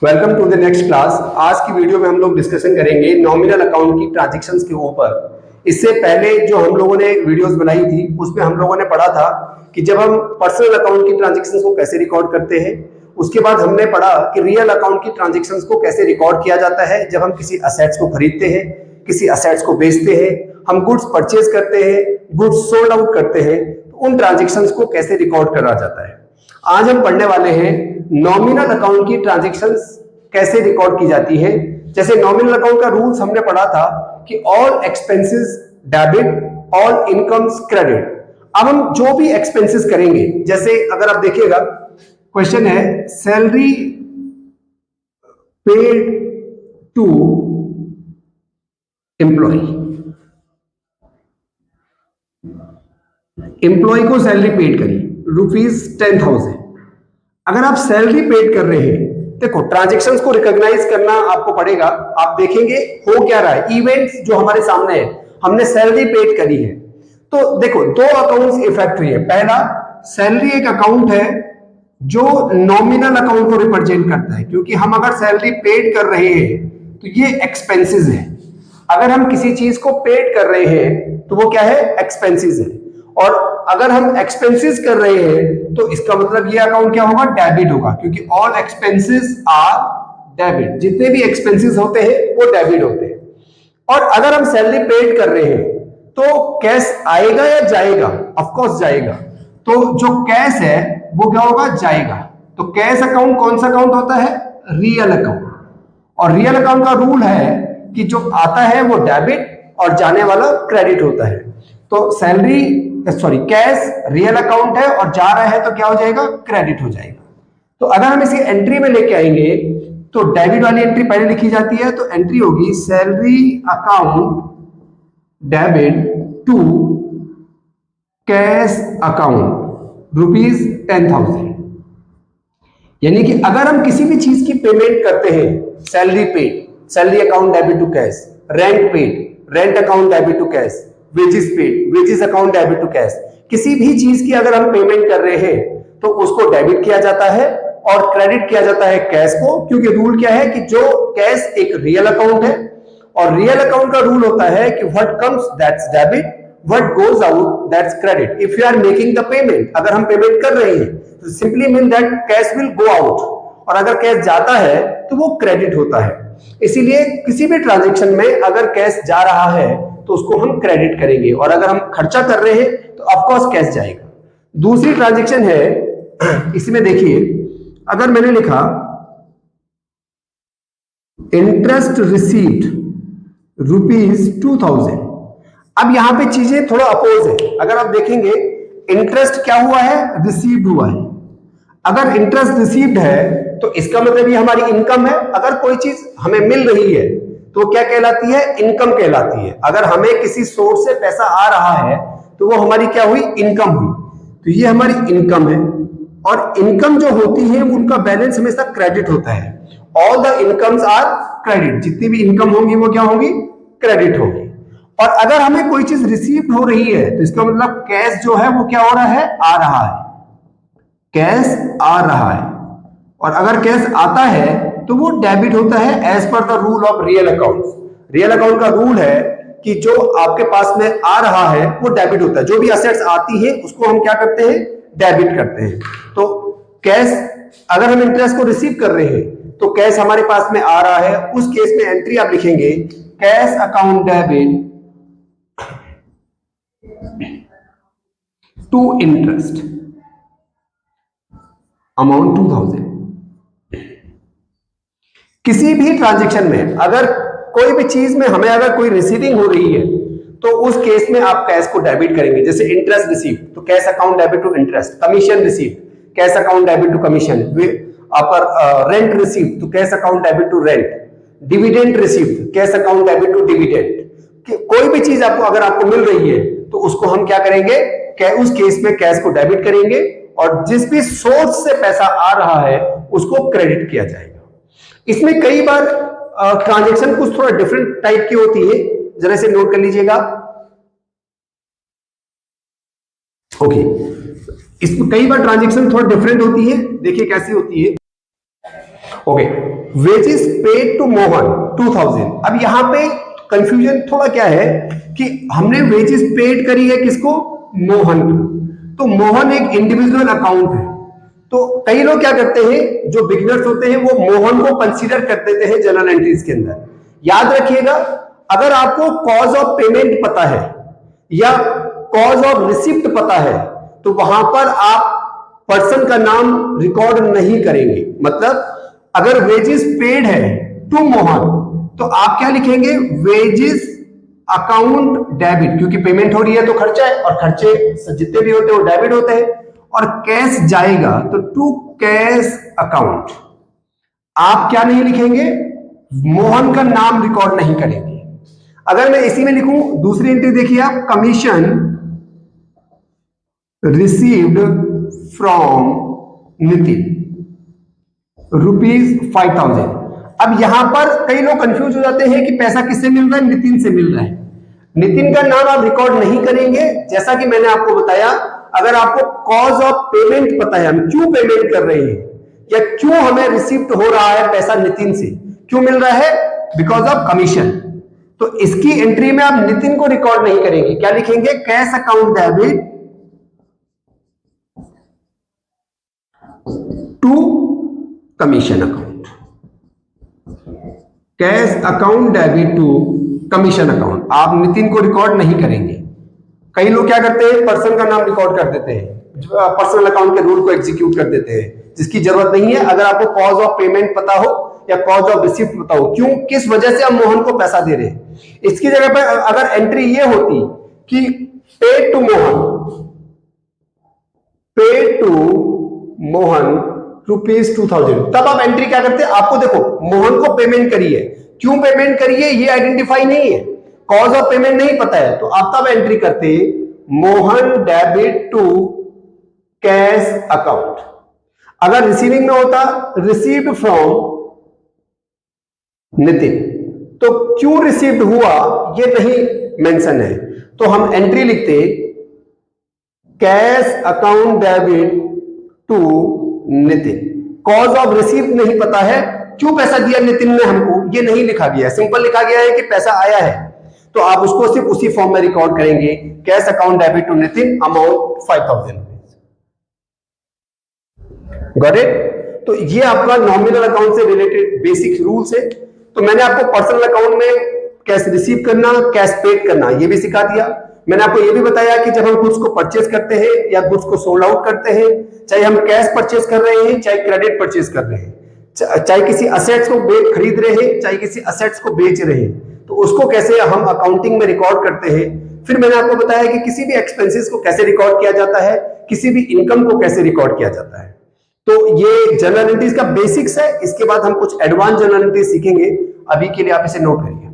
Welcome to the next class. आज की video में हम लोग डिस्कशन करेंगे नॉमिनल अकाउंट की ट्रांजैक्शंस के ऊपर। इससे पहले जो हम लोगों ने वीडियोस बनाई थी उसमें हम लोगों ने पढ़ा था कि जब हम पर्सनल अकाउंट की ट्रांजैक्शंस को कैसे रिकॉर्ड करते हैं। उसके बाद हमने पढ़ा कि रियल अकाउंट की ट्रांजैक्शंस को कैसे रिकॉर्ड किया जाता है जब हम किसी असेट्स को खरीदते हैं, किसी असेट्स को बेचते हैं, हम गुड्स परचेज करते हैं, गुड्स सोल्ड आउट करते हैं, तो उन ट्रांजैक्शंस को कैसे रिकॉर्ड करा जाता है। आज हम पढ़ने वाले हैं नॉमिनल अकाउंट की ट्रांजैक्शंस कैसे रिकॉर्ड की जाती है। जैसे नॉमिनल अकाउंट का रूल्स हमने पढ़ा था कि all expenses debit, all incomes credit. अब हम जो भी एक्सपेंसेस करेंगे, जैसे अगर आप देखिएगा क्वेश्चन है salary paid to employ, employ को सैलरी पेड करी ₹10,000। अगर आप सैलरी पेड कर रहे हैं, देखो ट्रांजैक्शंस को रिकॉग्नाइज करना आपको पड़ेगा। आप देखेंगे हो क्या रहा है, इवेंट्स जो हमारे सामने है, हमने सैलरी पेड करी है। तो देखो दो अकाउंट्स इफेक्ट हुई है। पहला, सैलरी एक अकाउंट है जो नॉमिनल अकाउंट को रिप्रेजेंट करता है, क्योंकि हम अगर सैलरी पेड कर रहे हैं तो ये एक्सपेंसेस है। अगर हम किसी चीज को पेड कर रहे हैं तो वो क्या है, एक्सपेंसेस है। और अगर हम एक्सपेंसेस कर रहे हैं तो इसका मतलब ये अकाउंट क्या होगा, डेबिट होगा, क्योंकि ऑल एक्सपेंसेस आर डेबिट। जितने भी एक्सपेंसेस होते हैं वो डेबिट होते हैं। और अगर हम सैलरी पेड कर रहे हैं तो कैश आएगा या जाएगा, ऑफ कोर्स जाएगा। तो जो कैश है वो क्या होगा, जाएगा। तो कैश अकाउंट कौन सा अकाउंट होता है, रियल अकाउंट। और रियल अकाउंट का रूल है कि जो आता है वो डेबिट और जाने वाला क्रेडिट होता है। तो कैश रियल अकाउंट है और जा रहा है तो क्या हो जाएगा, क्रेडिट हो जाएगा। तो अगर हम इसे एंट्री में लेके आएंगे तो डेबिट वाली एंट्री पहले लिखी जाती है, तो एंट्री होगी salary account debit to cash account ₹10,000। यानी कि अगर हम किसी भी चीज की पेमेंट करते हैं, salary paid, salary account debit to cash, rent paid, rent account debit to cash, wages paid, wages account debit to cash, किसी भी चीज की अगर हम पेमेंट कर रहे हैं तो उसको डेबिट किया जाता है और क्रेडिट किया जाता है कैश को। क्योंकि रूल क्या है कि जो कैश एक रियल अकाउंट है और रियल अकाउंट का रूल होता है कि what comes that's debit, what goes out that's credit. If you are making the payment, अगर हम पेमेंट कर रहे हैं तो simply mean that cash will go out, और अगर कैश जाता है तो वो क्रेडिट होता है। इसीलिए किसी भी ट्रांजैक्शन में अगर कैश जा रहा है तो उसको हम क्रेडिट करेंगे, और अगर हम खर्चा कर रहे हैं तो ऑफकोर्स कैश जाएगा। दूसरी ट्रांजैक्शन है, इसमें देखिए अगर मैंने लिखा इंटरेस्ट रिसीव्ड ₹2,000, अब यहां पे चीजें थोड़ा अपोज है। अगर आप देखेंगे इंटरेस्ट क्या हुआ है, रिसीव्ड हुआ है। अगर इंटरेस्ट रिसीव्ड है तो इसका मतलब ये हमारी इनकम है। अगर कोई चीज हमें मिल रही है तो क्या कहलाती है, इनकम कहलाती है। अगर हमें किसी सोर्स से पैसा आ रहा है तो वो हमारी क्या हुई, इनकम हुई। तो ये हमारी इनकम है, और इनकम जो होती है उनका बैलेंस हमेशा क्रेडिट होता है। All the incomes are credit, जितनी भी इनकम होंगी वो क्या होंगी, क्रेडिट होगी। और अगर हमें कोई चीज रिसीव हो रही है तो इसका मतलब कैश जो है वो क्या हो रहा है, आ रहा है, कैश आ रहा है। और अगर कैश आता है तो वो डेबिट होता है as per the rule of real account. Real account का रूल है कि जो आपके पास में आ रहा है वो डेबिट होता है। जो भी असेट्स आती है उसको हम क्या करते हैं, डेबिट करते हैं। तो कैश, अगर हम इंटरेस्ट को रिसीव कर रहे हैं तो कैश हमारे पास में आ रहा है, उस केस में एंट्री आप लिखेंगे cash account debit to interest amount 2,000। किसी भी ट्रांजैक्शन में अगर कोई भी चीज में हमें अगर कोई रिसीविंग हो रही है तो उस केस में आप कैश को डेबिट करेंगे। जैसे इंटरेस्ट रिसीव तो cash account debit to interest, commission receive cash account debit to commission, upper rent receive तो cash account debit to rent, dividend receive cash account debit to dividend. कोई भी चीज अगर आपको मिल रही है तो उसको हम क्या करेंगे, उस केस में कैश को डेबिट करेंगे, और जिस भी सोर्स से पैसा आ रहा है उसको क्रेडिट किया जाएगा। इसमें कई बार ट्रांजैक्शन कुछ थोड़ा डिफरेंट टाइप की होती है, जरा इसे नोट कर लीजिएगा। ओके, इसमें कई बार ट्रांजैक्शन थोड़ा डिफरेंट होती है। देखिए कैसी होती है। Okay, wages paid to Mohan 2000। अब यहां पे कंफ्यूजन थोड़ा क्या है कि हमने वेजेस पेड करी है किसको, मोहन को, तो मोहन एक इंडिविजुअल अकाउंट है। तो कई लोग क्या करते हैं, जो बिगिनर्स होते हैं वो मोहन को कंसीडर कर देते हैं जर्नल एंट्रीज के अंदर। याद रखिएगा, अगर आपको कॉज ऑफ पेमेंट पता है या कॉज ऑफ रिसिप्ट पता है तो वहां पर आप पर्सन का नाम रिकॉर्ड नहीं करेंगे। मतलब अगर वेजेस पेड है टू मोहन तो आप क्या लिखेंगे, वेजेस अकाउंट डेबिट, क्योंकि पेमेंट हो रही है तो खर्चा है और खर्चे जितने भी होते हैं वो डेबिट होते हैं। और कैश जाएगा तो टू कैश अकाउंट। आप क्या नहीं लिखेंगे, मोहन का नाम रिकॉर्ड नहीं करेंगे। अगर मैं इसी में लिखूं दूसरी एंट्री देखिए आप, कमीशन रिसीव्ड फ्रॉम नितिन ₹5000। अब यहां पर कई लोग कंफ्यूज हो जाते हैं कि पैसा किससे मिल रहा है, नितिन से मिल रहा है। नितिन का नाम आप रिकॉर्ड नहीं करेंगे। जैसा कि मैंने आपको बताया, अगर आपको कॉज ऑफ पेमेंट पता है, हम क्यों पेमेंट कर रहे हैं या क्यों हमें रिसीव्ड हो रहा है पैसा नितिन से, क्यों मिल रहा है, बिकॉज ऑफ कमीशन, तो इसकी एंट्री में आप नितिन को रिकॉर्ड नहीं करेंगे। क्या लिखेंगे, cash account debit to commission account, cash account debit to commission account. आप नितिन को रिकॉर्ड नहीं करेंगे। कई लोग क्या करते हैं, पर्सन का नाम रिकॉर्ड कर देते हैं, पर्सनल अकाउंट के रूल को एग्जीक्यूट कर देते हैं, जिसकी जरूरत नहीं है। अगर आपको कॉज ऑफ पेमेंट पता हो या कॉज ऑफ रिसिप्ट पता हो, क्यों किस वजह से हम मोहन को पैसा दे रहे हैं, इसकी जगह पर अगर एंट्री ये होती कि paid to Mohan, paid to Mohan ₹2000, तब आप एंट्री क्या करते हैं, आपको देखो मोहन को पेमेंट करी है, क्यों पेमेंट करी है ये आइडेंटिफाई नहीं है, कॉज ऑफ पेमेंट नहीं पता है, तो आप तब एंट्री करते Mohan debit to cash account. अगर रिसीविंग में होता रिसीव्ड फ्रॉम नितिन, तो क्यों रिसीव्ड हुआ ये नहीं मेंशन है, तो हम एंट्री लिखते cash account debit to Nitin. Cause of received नहीं पता है, क्यों पैसा दिया नितिन ने हमको, ये नहीं लिखा गया है, सिंपल लिखा गया है कि पैसा आया है, तो आप उसको सिर्फ उसी फॉर्म में रिकॉर्ड करेंगे, cash account debit to Nitin amount 5000। Got it? तो ये आपका नॉमिनल अकाउंट से रिलेटेड बेसिक रूल्स है। तो मैंने आपको पर्सनल अकाउंट में कैश रिसीव करना, कैश पेड करना, ये भी सिखा दिया। मैंने आपको ये भी बताया कि जब हम गुड्स को परचेज करते हैं या गुड्स को सोल्ड आउट करते हैं, चाहे हम कैश परचेज कर रहे हैं चाहे क्रेडिट परचेज कर रहे हैं, चाहे किसी असेट्स को खरीद रहे हैं चाहे किसी असेट्स को बेच रहे हैं, तो उसको कैसे हम अकाउंटिंग में रिकॉर्ड करते हैं। फिर मैंने आपको बताया कि किसी भी एक्सपेंसेस को कैसे रिकॉर्ड किया जाता है, किसी भी इनकम को कैसे रिकॉर्ड किया जाता है। तो ये जर्नल एंट्रीज का बेसिक्स है। इसके बाद हम कुछ एडवांस जर्नल एंट्रीज सीखेंगे। अभी के लिए आप इसे नोट करिए।